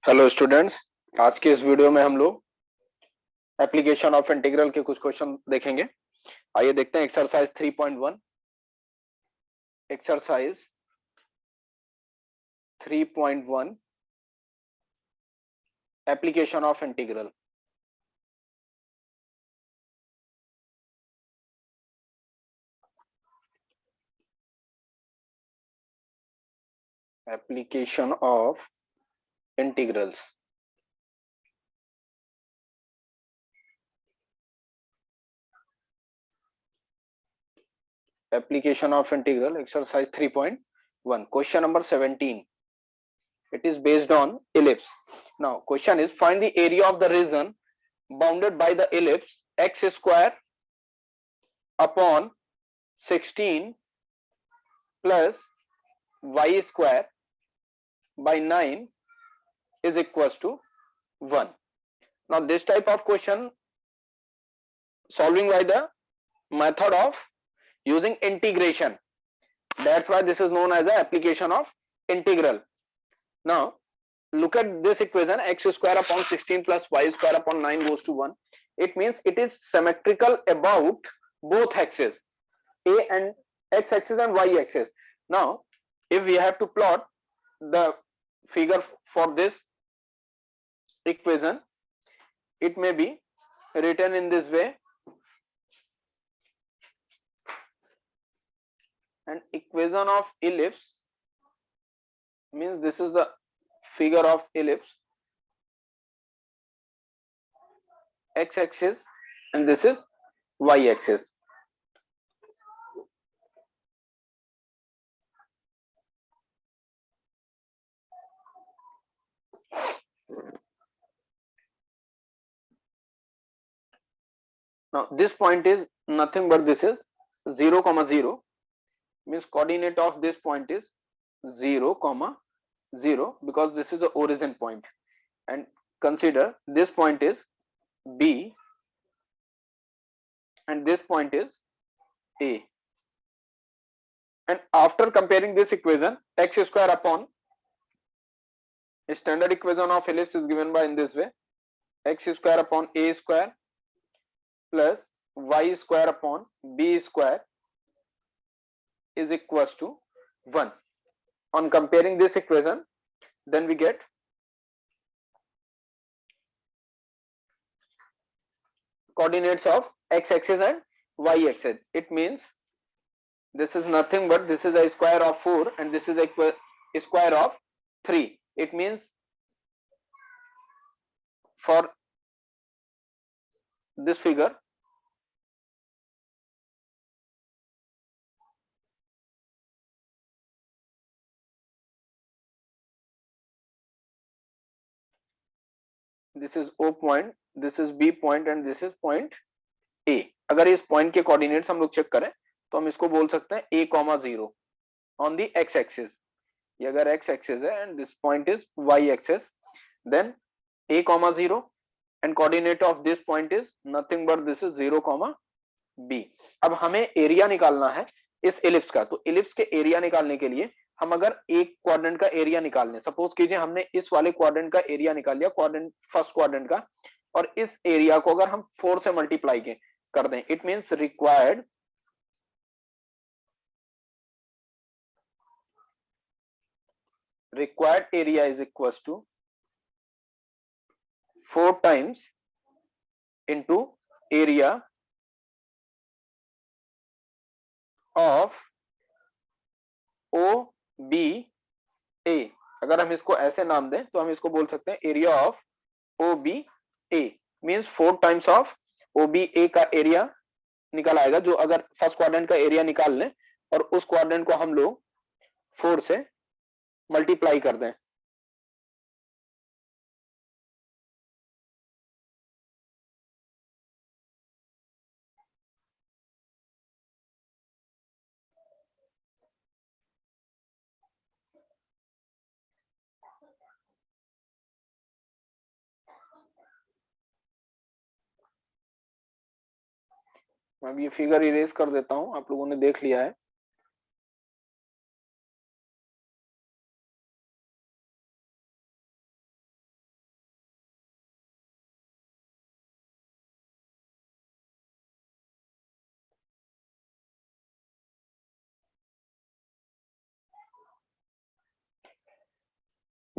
Hello students, आज के इस वीडियो में हम लोग एप्लीकेशन ऑफ इंटीग्रल के कुछ क्वेश्चन देखेंगे। आइए देखते हैं exercise 3.1। Exercise 3.1 application of integral. Application of integrals. Application of integral, exercise 3.1, question number 17. It is based on ellipse. Now question is, find the area of the region bounded by the ellipse x square upon 16 plus y square by 9 is equals to 1. Now this type of question solving by the method of using integration. That's why this is known as the application of integral. Now look at this equation, x square upon 16 plus y square upon 9 goes to 1. It means it is symmetrical about both axes, a and x axis and y axis. Now if we have to plot the figure for this equation, it may be written in this way. And equation of ellipse means this is the figure of ellipse, x axis, and this is y axis. Now this point is nothing but this is 0, 0, means coordinate of this point is 0, 0, because this is the origin point. And consider this point is B and this point is A. And after comparing this equation, x square upon standard equation of ellipse is given by in this way, x square upon a square plus y square upon b square is equals to 1. On comparing this equation, then we get coordinates of x axis and y axis. It means this is nothing but this is a square of 4 and this is a square of 3. It means for this figure, this is O point, this is B point and this is point A. अगर इस point के coordinates हम लोग check करें तो हम इसको बोल सकते हैं a, 0 on the x axis. ये अगर x axis है and this point is y axis, then a, 0 and coordinate of this point is nothing but this is 0, b. अब हमें एरिया निकालना है इस एलिप्स का, तो एलिप्स के एरिया निकालने के लिए हम अगर एक क्वाड्रेंट का एरिया निकाल लें, सपोज कीजिए हमने इस वाले क्वाड्रेंट का एरिया निकाल लिया, क्वाड्रेंट फर्स्ट क्वाड्रेंट का, और इस एरिया को अगर हम 4 से मल्टीप्लाई कर दें, it means required area is equals to 4 times into area of OBA. अगर हम इसको ऐसे नाम दें तो हम इसको बोल सकते हैं area of OBA, means 4 times of OBA का एरिया निकल आएगा, जो अगर फर्स्ट क्वाड्रेंट का एरिया निकाल लें और उस क्वाड्रेंट को हम लोग 4 से मल्टीप्लाई कर दें. मैं अब ये फिगर इरेज कर देता हूं, आप लोगों ने देख लिया है.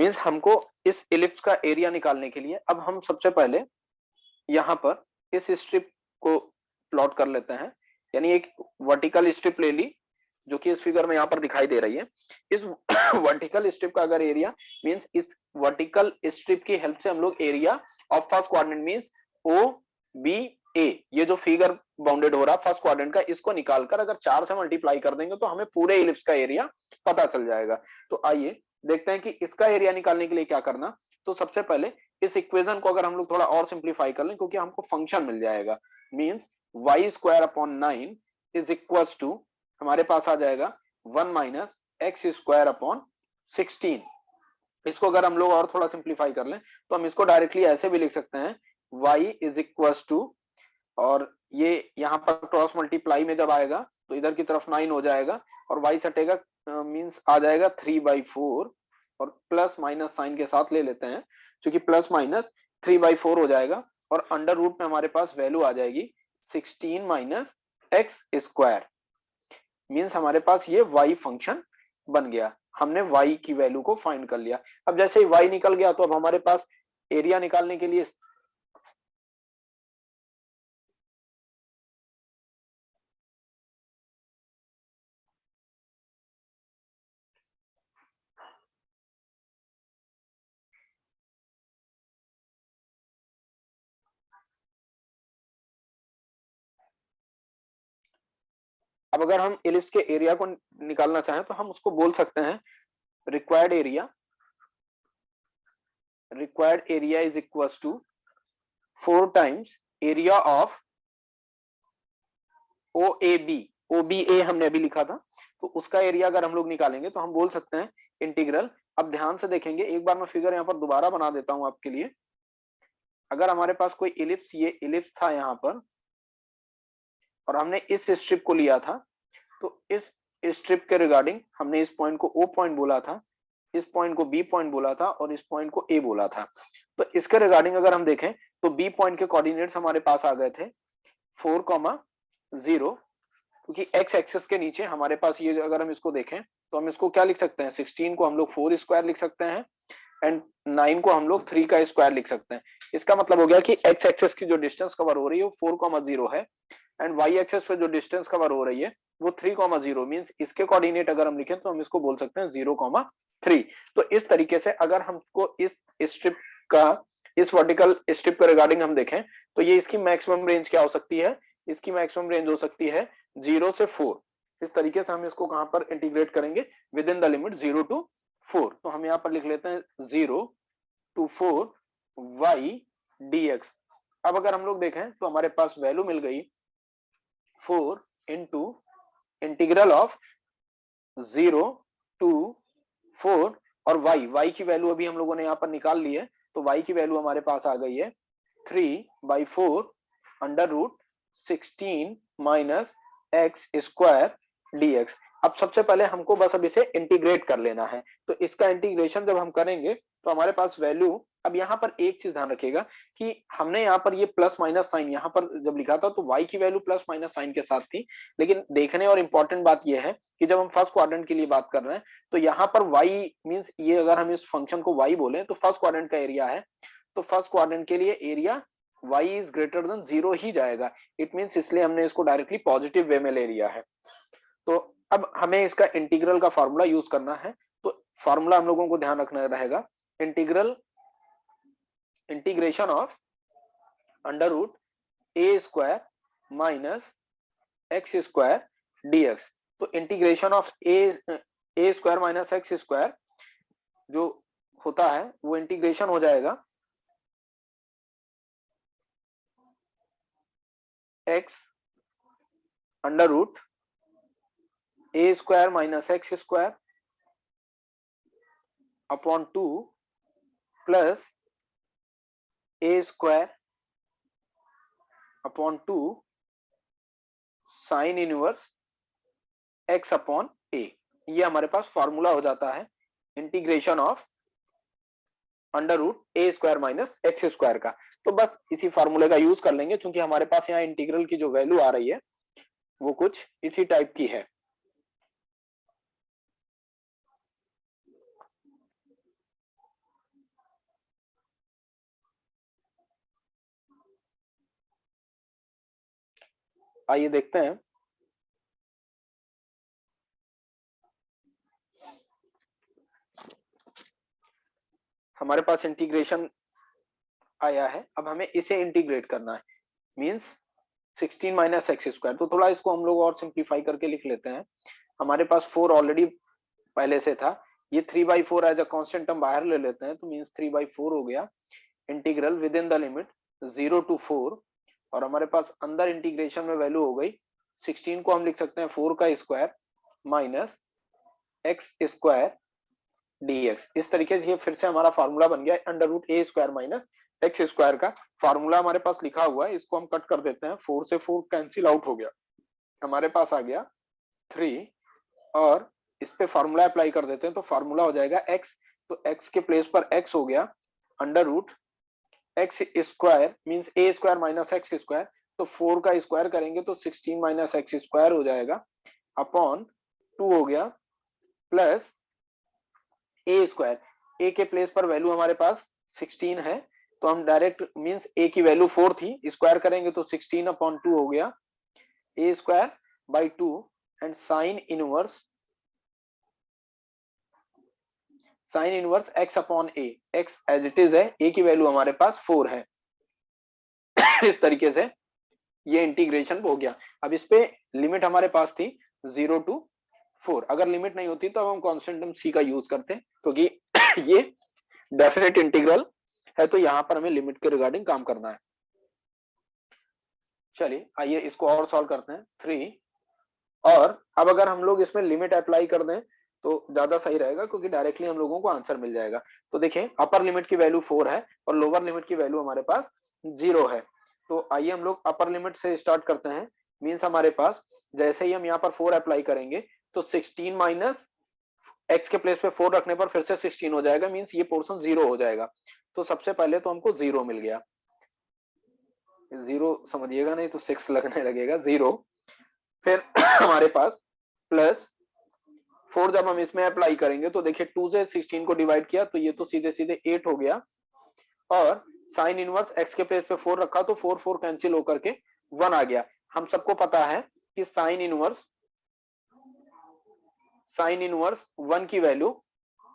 मींस हमको इस इलिप्स का एरिया निकालने के लिए अब हम सबसे पहले यहाँ पर इस स्ट्रिप को प्लॉट कर लेते हैं, यानी एक वर्टिकल स्ट्रिप ले ली जो कि इस फिगर में यहाँ पर दिखाई दे रही है। इस वर्टिकल स्ट्रिप का अगर एरिया मींस इस वर्टिकल स्ट्रिप की हेल्प से हम लोग area of first quadrant means O B A, ये जो फिगर बाउंडेड हो रहा है फर्स्ट क्वाड्रेंट का, इसको निकालकर अगर 4 से मल्टीप्लाई कर देंगे तो हमें पूरे इलिप्स का एरिया पता चल जाएगा। तो आइए देखते हैं कि इसका एरिया निकालने के लिए क्या करना। तो सबसे पहले इस इक्वेशन को अगर हम लोग थोड़ा और सिंप्लीफाई कर लें, क्योंकि हमको फंक्शन मिल जाएगा, means y square upon 9 is equal to हमारे पास आ जाएगा 1 माइनस एक्स स्क्वायर अपॉन 16। इसको अगर हम लोग और थोड़ा सिंप्लीफाई कर लें तो हम इसको डायरेक्टली ऐसे भी लिख सकते हैं y इज इक्वल टू, और ये यहाँ पर क्रॉस मल्टीप्लाई में जब आएगा तो इधर की तरफ 9 हो जाएगा और y सटेगा मींस आ जाएगा 3/4, और प्लस माइनस साइन के साथ ले लेते हैं क्योंकि प्लस माइनस 3/4 हो जाएगा, और अंडर रूट में हमारे पास वैल्यू आ जाएगी 16 माइनस एक्स स्क्वायर। मींस हमारे पास ये y फंक्शन बन गया, हमने y की वैल्यू को फाइंड कर लिया। अब जैसे ही y निकल गया तो अब हमारे पास एरिया निकालने के लिए अब अगर हम इलिप्स के एरिया को निकालना चाहें तो हम उसको बोल सकते हैं required area is equal to 4 times area of OAB हमने अभी लिखा था, तो उसका एरिया अगर हम लोग निकालेंगे तो हम बोल सकते हैं इंटीग्रल। अब ध्यान से देखेंगे, एक बार मैं फिगर यहाँ पर दोबारा बना देता हूं आपके लिए। अगर हमारे पास कोई इलिप्स, ये इलिप्स था यहाँ पर और हमने इस स्ट्रिप को लिया था, तो इस स्ट्रिप के रिगार्डिंग हमने इस पॉइंट को O पॉइंट बोला था, इस पॉइंट को B पॉइंट बोला था और इस पॉइंट को A बोला था। तो इसके रिगार्डिंग अगर हम देखें तो B पॉइंट के कोऑर्डिनेट्स हमारे पास आ गए थे 4,0, क्योंकि एक्स एक्सिस के नीचे हमारे पास ये, अगर हम इसको देखें तो हम इसको क्या लिख सकते हैं, 16 को हम लोग 4 स्क्वायर लिख सकते हैं एंड 9 को हम लोग 3 का स्क्वायर लिख सकते हैं। इसका मतलब हो गया कि एक्स एक्सिस की जो डिस्टेंस कवर हो रही है वो 4,0 है एंड वाई एक्सिस पे जो डिस्टेंस कवर हो रही है वो 3,0 मींस इसके कोऑर्डिनेट अगर हम लिखें तो हम इसको बोल सकते हैं 0,3। तो इस तरीके से अगर हमको इस स्ट्रिप का, इस वर्टिकल स्ट्रिप के रिगार्डिंग हम देखें तो ये इसकी मैक्सिमम रेंज क्या हो सकती है, इसकी मैक्सिमम रेंज हो सकती है 0 से 4। इस तरीके से हम इसको कहां पर इंटीग्रेट करेंगे, with in the limit 0 to 4। तो हम यहाँ पर लिख लेते हैं 0 to 4 y dx। अब अगर हम लोग देखें तो हमारे पास वैल्यू मिल गई 4 इंटू इंटीग्रल ऑफ 0 to 4 और y की वैल्यू अभी हम लोगों ने यहाँ पर निकाल ली है, तो y की वैल्यू हमारे पास आ गई है 3/4 under root 16 minus x square dx। अब सबसे पहले हमको बस अब इसे इंटीग्रेट कर लेना है, तो इसका इंटीग्रेशन जब हम करेंगे तो हमारे पास वैल्यू, अब यहाँ पर एक चीज ध्यान रखिएगा कि हमने यहाँ पर ये प्लस माइनस साइन यहाँ पर जब लिखा था तो y की वैल्यू प्लस माइनस साइन के साथ थी, लेकिन देखने और इंपॉर्टेंट बात यह है कि जब हम फर्स्ट क्वाड्रेंट के लिए बात कर रहे हैं तो यहाँ पर y मींस ये, अगर हम इस फंक्शन को y बोले तो फर्स्ट क्वाड्रेंट का एरिया है, तो फर्स्ट क्वाड्रेंट के लिए area y is greater than 0 ही जाएगा। इट मींस इसलिए हमने इसको डायरेक्टली पॉजिटिव वे में ले लिया है। तो अब हमें इसका इंटीग्रल का फॉर्मूला यूज करना है, तो फॉर्मूला हम लोगों को ध्यान रखना रहेगा, integration of under root a square minus x square dx। तो integration of a square minus x square जो होता है वो इंटीग्रेशन हो जाएगा x under root a square minus x square upon 2 plus a square upon 2 sine inverse x upon a। ये हमारे पास फॉर्मूला हो जाता है integration of under root a square minus x square का। तो बस इसी फॉर्मूले का यूज कर लेंगे क्योंकि हमारे पास यहाँ इंटीग्रल की जो वैल्यू आ रही है वो कुछ इसी टाइप की है। आइए देखते हैं। हमारे पास इंटीग्रेशन आया है, अब हमें इसे इंटीग्रेट करना है, मींस 16 माइनस एक्स स्क्वायर। तो थोड़ा इसको हम लोग और सिंप्लीफाई करके लिख लेते हैं। हमारे पास 4 ऑलरेडी पहले से था, ये 3/4 एज अ कांस्टेंट टर्म बाहर ले लेते हैं, तो मींस 3/4 हो गया। Integral with in the limit 0 to 4, और हमारे पास अंदर इंटीग्रेशन में वैल्यू हो गई 16 को हम लिख सकते हैं 4 का square minus x square dx। इस तरीके से ये फिर से हमारा फार्मूला बन गया under root a square minus x square का फार्मूला हमारे पास लिखा हुआ है। इसको हम कट कर देते हैं, 4 से 4 कैंसिल आउट हो गया, हमारे पास आ गया 3, और इस पे फार्मूला अप्लाई कर देते हैं तो फार्मूला हो जाएगा x, तो x के प्लेस पर x हो गया under root x square means a square minus x square, तो 4 का स्क्वायर करेंगे तो 16 माइनस एक्स स्क्वायर हो जाएगा अपॉन 2 हो गया प्लस ए स्क्वायर। ए के प्लेस पर वैल्यू हमारे पास 16 है, तो हम डायरेक्ट मींस ए की वैल्यू 4 थी, स्क्वायर करेंगे तो 16 अपॉन 2 हो गया a square by 2 and sine inverse x upon a, x as it is है, ए की वैल्यू हमारे पास 4 है। इस तरीके से ये इंटीग्रेशन हो गया। अब इस पे लिमिट हमारे पास थी 0 to 4, अगर लिमिट नहीं होती तो हम कांस्टेंट टर्म सी का यूज करते हैं, क्योंकि ये डेफिनेट इंटीग्रल है, तो यहां पर हमें लिमिट के रिगार्डिंग काम करना है। चलिए आइए इसको और सॉल्व करते हैं 3, और अब अगर हम लोग इसमें लिमिट अप्लाई कर दें तो ज्यादा सही रहेगा, क्योंकि डायरेक्टली हम लोगों को आंसर मिल जाएगा। तो देखें अपर लिमिट की वैल्यू 4 है और लोअर लिमिट की वैल्यू हमारे पास 0 है। तो आइए हम लोग अपर लिमिट से स्टार्ट करते हैं, मीन्स हमारे पास जैसे ही हम यहाँ पर 4 अप्लाई करेंगे तो 16 माइनस एक्स के प्लेस पे 4 रखने पर फिर से 16 हो जाएगा, मीन्स ये पोर्शन 0 हो जाएगा। तो सबसे पहले तो हमको 0 मिल गया, 0 समझिएगा नहीं तो 6 लगने लगेगा 0। फिर हमारे पास प्लस 4 जब हम इसमें अप्लाई करेंगे तो देखिए 2 से 16 को डिवाइड किया तो ये तो सीधे सीधे 8 हो गया, और साइन इनवर्स एक्स के प्लेस पे 4 रखा तो 4 4 कैंसिल होकर के 1 आ गया। हम सबको पता है कि साइन इनवर्स 1 की वैल्यू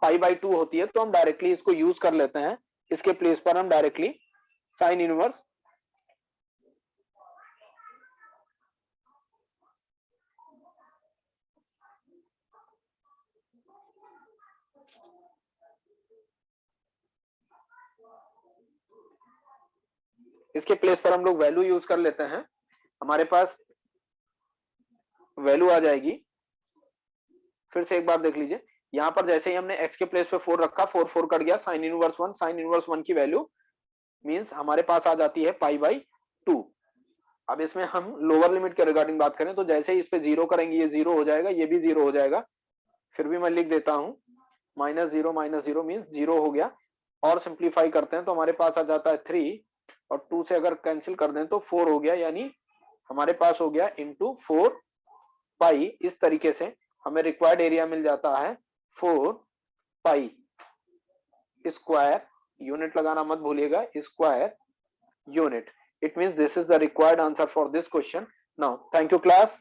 π/2 होती है, तो हम डायरेक्टली इसको यूज कर लेते हैं। इसके प्लेस पर हम डायरेक्टली साइन इनवर्स इसके प्लेस पर हम लोग वैल्यू यूज कर लेते हैं। हमारे पास वैल्यू आ जाएगी, फिर से एक बार देख लीजिए, यहां पर जैसे ही हमने x के प्लेस पे 4 रखा 4 4 कट गया, साइन इनवर्स 1, साइन इनवर्स 1 की वैल्यू मींस हमारे पास आ जाती है π/2। अब इसमें हम लोअर लिमिट के रिगार्डिंग बात करें तो जैसे ही इस पे 0 करेंगे ये 0 हो जाएगा, ये भी 0 हो जाएगा। फिर भी मैं लिख देता हूं -0 -0 मींस 0 हो गया, और सिंप्लीफाई करते हैं तो हमारे पास आ जाता है 3, और 2 से अगर कैंसिल कर दें तो 4 हो गया, यानी हमारे पास हो गया इंटू 4 पाई। इस तरीके से हमें रिक्वायर्ड एरिया मिल जाता है 4 पाई स्क्वायर, यूनिट लगाना मत भूलिएगा, square unit. It means this is the required answer for this question. Now, thank you class.